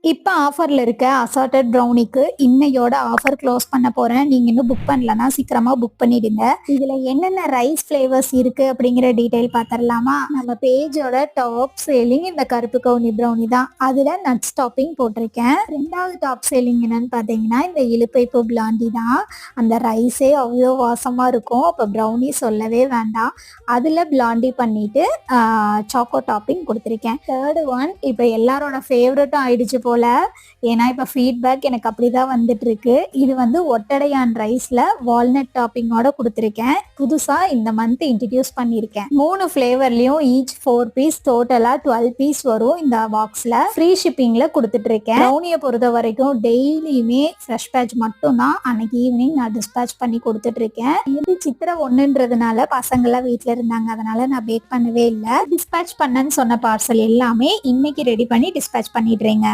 இப்ப ஆஃபர்ல இருக்க அசார்டட் ப்ரௌனிக்கு இன்னையோட ஆஃபர் க்ளோஸ் பண்ண போறேன். நீங்க இன்னும் புக் பண்ணலன்னா சீக்கிரமா புக் பண்ணிடுங்க. இதுல என்னென்ன ரைஸ் ஃபிளேவர்ஸ் இருக்கு அப்படிங்கிற டீடைல் பாத்திரலாமா? நம்ம பேஜோட டாப் சேலிங் இந்த கருப்பு கவுனி ப்ரௌனி தான். அதுல நட்ஸ் டாப்பிங் போட்டிருக்கேன். ரெண்டாவது டாப் சேலிங் என்னன்னு பாத்தீங்கன்னா இந்த இலுப்பைப்பு பிளாண்டி தான். அந்த ரைஸே அவ்வளோ வாசமா இருக்கும். அப்ப ப்ரௌனி சொல்லவே வேண்டாம். அதுல பிளாண்டி பண்ணிட்டு சாக்கோ டாப்பிங் கொடுத்துருக்கேன். தேர்டு ஒன் இப்ப எல்லாரோட ஃபேவரட்டும் ஆயிடுச்சு போல. ஏன்னா இப்ப ஃபீட்பேக் எனக்கு அப்படிதான் வந்துட்டு இருக்கு. இது வந்து ஒட்டடையான் ரைஸ்ல வால்நட் டாப்பிங்கோட கொடுத்துருக்கேன். புதுசா இந்த மந்த் இன்ட்ரடியூஸ் பண்ணிருக்கேன். 3 ஃபிளேவர்லயும் ஈச் 4 பீஸ், டோட்டலா 12 பீஸ் வரும் இந்த பாக்ஸ்ல. ஃப்ரீ ஷிப்பிங்ல கொடுத்துட்டு இருக்கேன். ப்ரௌனியை பொறுத்த வரைக்கும் டெய்லியுமே ஃப்ரெஷ் பேட்ச் மட்டும் தான் அன்னைக்கு ஈவினிங் நான் டிஸ்பேச் பண்ணி கொடுத்துட்டு இருக்கேன். இது சித்திரை 1ன்றதுனால பசங்க எல்லாம் வீட்டுல இருந்தாங்க, அதனால நான் பேக் பண்ணவே இல்லை. டிஸ்பேச் பண்ணேன்னு சொன்ன பார்சல் எல்லாமே இன்னைக்கு ரெடி பண்ணி டிஸ்பேச் பண்ணிடுறேங்க.